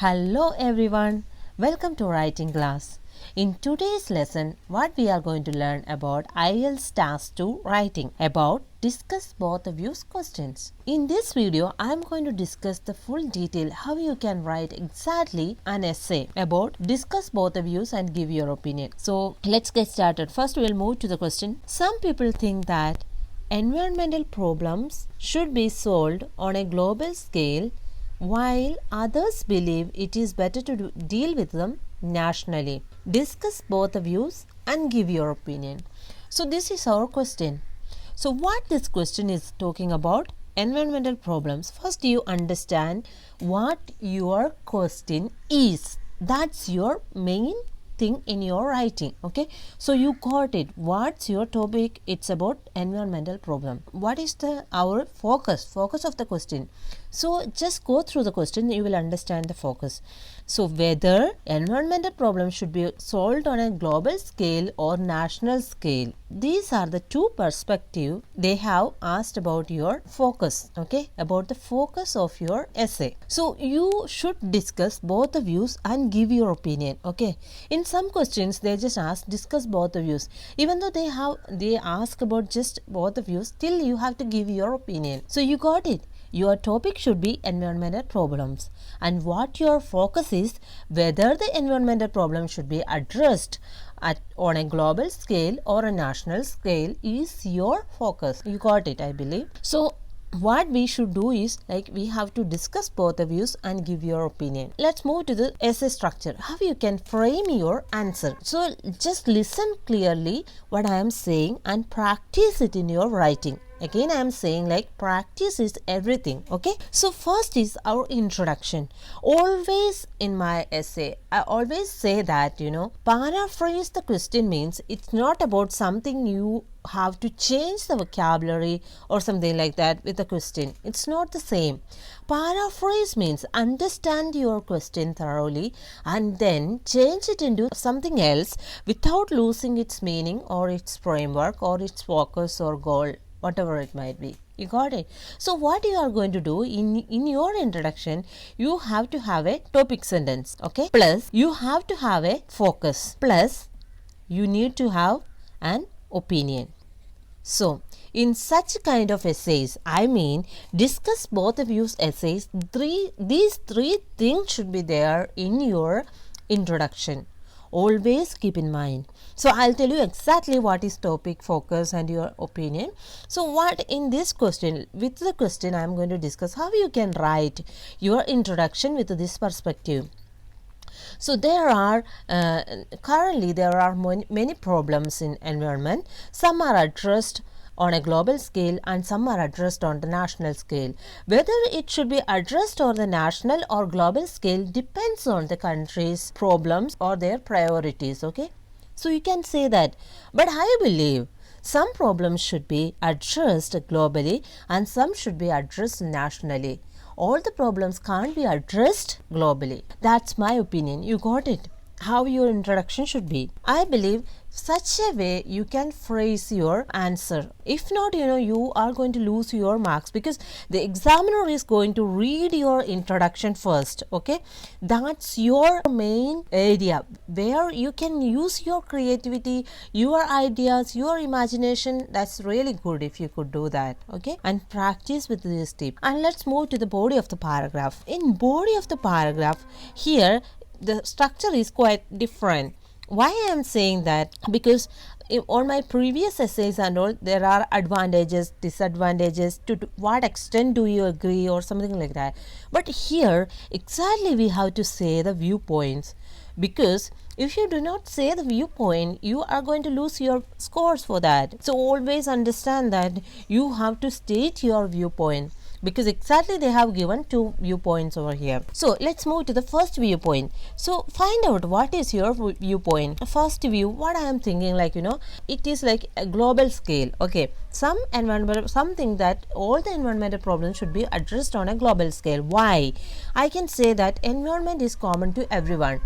Hello everyone, welcome to writing class. In today's lesson, what we are going to learn about IELTS Task 2 writing about discuss both of you's questions. In this video, I am going to discuss the full detail how you can write exactly an essay about discuss both of you's and give your opinion. So let's get started. First, we'll move to the question. Some people think that environmental problems should be solved on a global scale, while others believe it is better to deal with them nationally. Discuss both the views and give your opinion. So this is our question. So what this question is talking about? Environmental problems. First you understand what your question is. That's your main thing in your writing. Okay, so you got it. What's your topic? It's about environmental problem. What is our focus of the question? So just go through the question, you will understand the focus. So whether environmental problems should be solved on a global scale or national scale, these are the two perspectives they have asked about your focus. Okay, about the focus of your essay. So you should discuss both the views and give your opinion. Okay, in some questions they just ask discuss both the views. Even though they ask about just both the views, still you have to give your opinion. So you got it. Your topic should be environmental problems, and what your focus is, whether the environmental problem should be addressed on a global scale or a national scale is your focus. You got it, I believe. So what we should do is we have to discuss both the views and give your opinion. Let's move to the essay structure, how you can frame your answer. So just listen clearly what I am saying and practice it in your writing. Again, I am saying practice is everything. Okay, so first is our introduction. Always in my essay, I always say that, paraphrase the question means it's not about something you have to change the vocabulary or something like that with the question. It's not the same. Paraphrase means understand your question thoroughly and then change it into something else without losing its meaning or its framework or its focus or goal, whatever it might be. You got it? So what you are going to do in your introduction, you have to have a topic sentence, okay? Plus you have to have a focus. Plus you need to have an opinion. So in such kind of essays, I mean discuss both of you's essays, these three things should be there in your introduction. Always keep in mind. So I'll tell you exactly what is topic, focus and your opinion. So what in this question, with the question I am going to discuss how you can write your introduction with this perspective. So there are currently there are many problems in environment. Some are addressed on a global scale and some are addressed on the national scale. Whether it should be addressed on the national or global scale depends on the country's problems or their priorities. Okay, so you can say that, but I believe some problems should be addressed globally and some should be addressed nationally. All the problems can't be addressed globally. That's my opinion. You got it? How your introduction should be. I believe such a way you can phrase your answer. If not, you are going to lose your marks because the examiner is going to read your introduction first. Okay, that's your main area where you can use your creativity, your ideas, your imagination. That's really good if you could do that. Okay, and practice with this tip. And let's move to the body of the paragraph. In body of the paragraph, here the structure is quite different. Why I am saying that? Because on my previous essays and all, there are advantages, disadvantages, to what extent do you agree or something like that. But here exactly we have to say the viewpoints, because if you do not say the viewpoint, you are going to lose your scores for that. So always understand that you have to state your viewpoint, because exactly they have given two viewpoints over here. So let's move to the first viewpoint. So find out what is your viewpoint. First view, what I am thinking, it is like a global scale. Okay, something that all the environmental problems should be addressed on a global scale. Why? I can say that environment is common to everyone.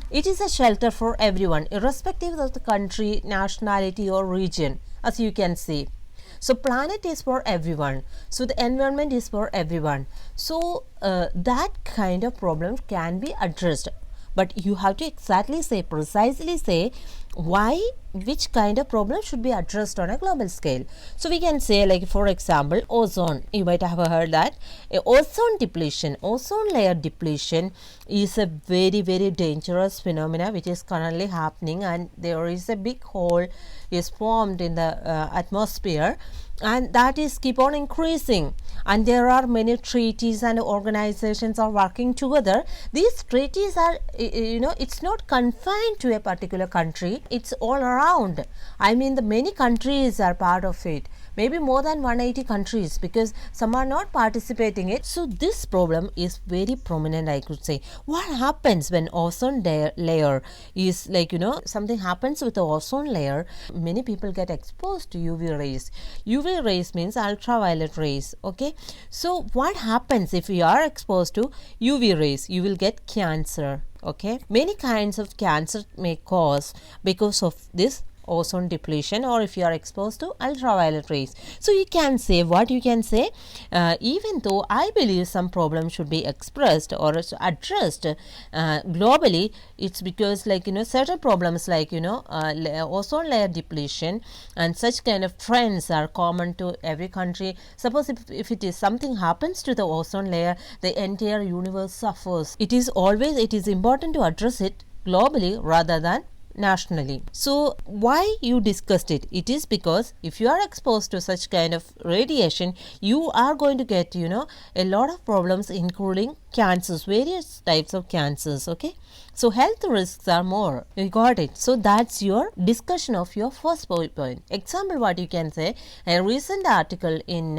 It is a shelter for everyone, irrespective of the country, nationality or region, as you can see. So planet is for everyone, so the environment is for everyone. So that kind of problem can be addressed, but you have to precisely say why, which kind of problem should be addressed on a global scale. So we can say, like for example, ozone. You might have heard that ozone depletion, ozone layer depletion is a very, very dangerous phenomena which is currently happening, and there is a big hole is formed in the atmosphere, and that is keep on increasing, and there are many treaties and organizations are working together. These treaties are, it's not confined to a particular country, it's all around. I mean, the many countries are part of it, maybe more than 180 countries, because some are not participating it. So this problem is very prominent, I could say. What happens when ozone layer is, like, something happens with the ozone layer, many people get exposed to UV rays. UV rays means ultraviolet rays. Okay, so what happens if you are exposed to UV rays? You will get cancer. Okay, many kinds of cancer may cause because of this ozone depletion, or if you are exposed to ultraviolet rays. So you can say, what you can say, even though I believe some problems should be expressed or addressed globally, it's because, like, certain problems like, ozone layer depletion and such kind of trends are common to every country. Suppose if it is something happens to the ozone layer, the entire universe suffers. It is important to address it globally rather than nationally. So why you discussed it? It is because if you are exposed to such kind of radiation, you are going to get, a lot of problems, including cancers, various types of cancers. Okay, so health risks are more. You got it? So that's your discussion of your first point. Example, what you can say, a recent article in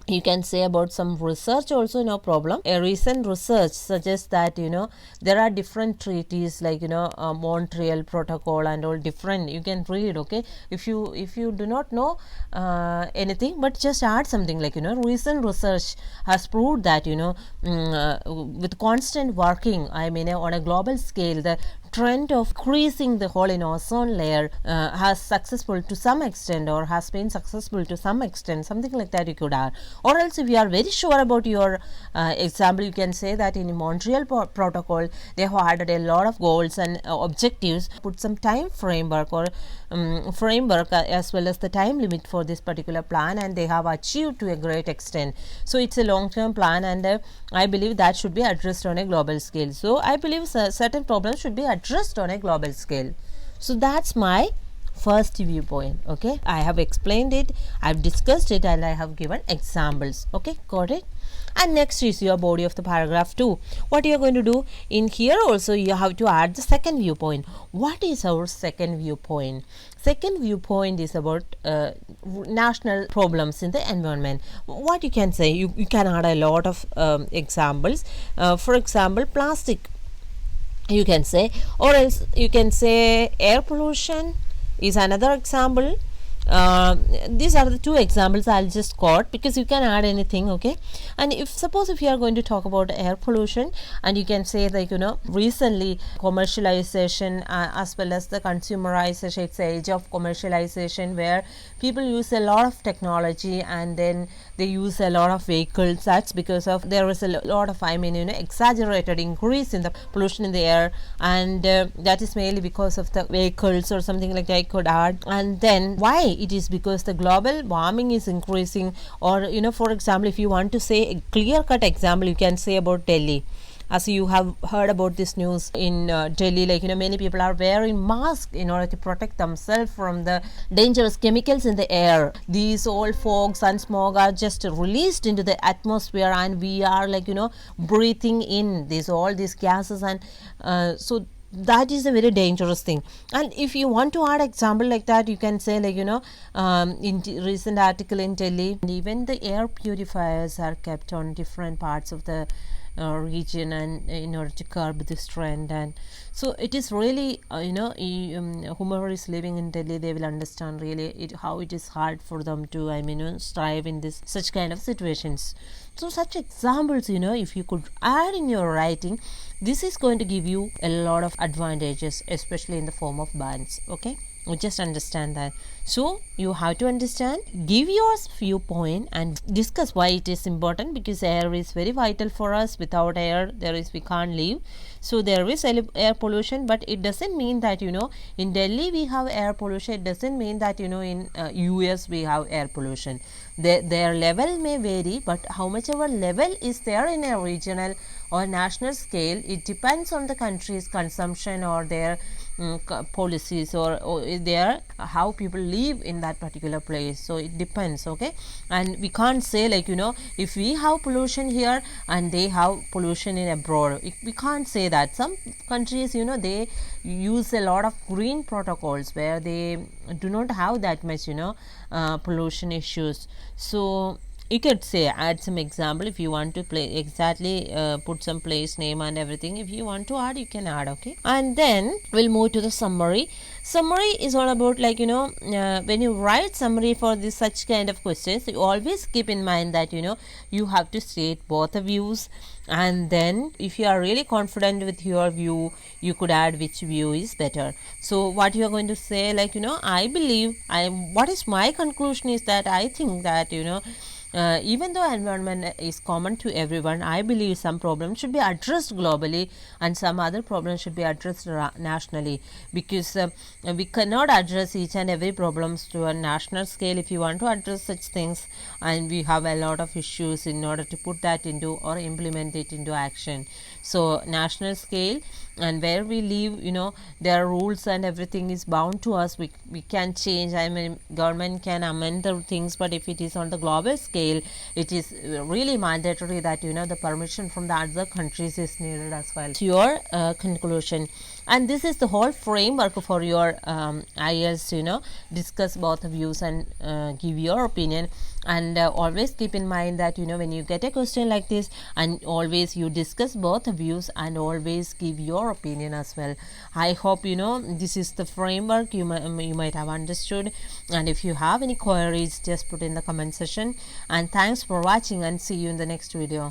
you can say about some research also, no problem. A recent research suggests that, there are different treaties, like, Montreal Protocol and all different. You can read. Okay, if you do not know anything, but just add something like, recent research has proved that, with constant working, I mean, on a global scale, the trend of increasing the hole in ozone layer has successful to some extent, or has been successful to some extent, something like that you could add. Or else, if you are very sure about your example, you can say that in Montreal Protocol, they have added a lot of goals and objectives, put some time framework or framework as well as the time limit for this particular plan, and they have achieved to a great extent. So it's a long-term plan, and I believe that should be addressed on a global scale. So I believe certain problems should be addressed on a global scale. So that's my first viewpoint. Okay, I have explained it, I've discussed it, and I have given examples. Okay, got it? And next is your body of the paragraph 2. What you are going to do in here also, you have to add the second viewpoint. What is our second viewpoint? Second viewpoint is about national problems in the environment. What you can say, you can add a lot of examples. For example, plastic, you can say, or else you can say air pollution is another example. These are the two examples I'll just quote, because you can add anything. Okay, and if you are going to talk about air pollution, and you can say, like, recently commercialization as well as the consumerization, it's the age of commercialization where people use a lot of technology and then they use a lot of vehicles. That's because of there is a lot of, exaggerated increase in the pollution in the air, and that is mainly because of the vehicles or something like that I could add. And then why? It is because the global warming is increasing, or for example, if you want to say a clear-cut example, you can say about Delhi. As you have heard about this news in Delhi, like, many people are wearing masks in order to protect themselves from the dangerous chemicals in the air. These all fogs and smog are just released into the atmosphere, and we are, like, breathing in all these gases, and so that is a very dangerous thing. And if you want to add example like that, you can say, like, in recent article in Delhi, even the air purifiers are kept on different parts of the region, and in order to curb this trend. And so it is really whomever is living in Delhi, they will understand really how it is hard for them to strive in this such kind of situations. So such examples, if you could add in your writing, this is going to give you a lot of advantages, especially in the form of bands. Okay, just understand that. So you have to understand, give your viewpoint and discuss why it is important, because air is very vital for us. Without air we can't live. So there is air pollution, but it doesn't mean that in Delhi we have air pollution. It doesn't mean that in US we have air pollution. Their level may vary, but how much our level is there in a regional or national scale, it depends on the country's consumption or their policies or their how people live in that particular place. So it depends, okay. And we can't say like if we have pollution here and they have pollution in abroad, we can't say that. Some countries they use a lot of green protocols where they do not have that much pollution issues. So you could say, add some example if you want to put some place name and everything. If you want to add, you can add, okay. And then we'll move to the summary. Summary is all about like when you write summary for this such kind of questions, you always keep in mind that you have to state both the views, and then if you are really confident with your view, you could add which view is better. So what you are going to say, like I believe, what is my conclusion is that I think that even though environment is common to everyone, I believe some problems should be addressed globally and some other problems should be addressed nationally, because we cannot address each and every problems to a national scale. If you want to address such things, and we have a lot of issues in order to put that into or implement it into action. So national scale, and where we live, there are rules and everything is bound to us. We can change. I mean, government can amend the things, but if it is on the global scale, it is really mandatory that the permission from the other countries is needed as well. To your conclusion, and this is the whole framework for your IELTS. Discuss both the views and give your opinion, and always keep in mind that when you get a question like this, and always you discuss both the views and always give your opinion as well. I hope this is the framework you might have understood, and if you have any queries, just put in the comment section. And thanks for watching, and see you in the next video.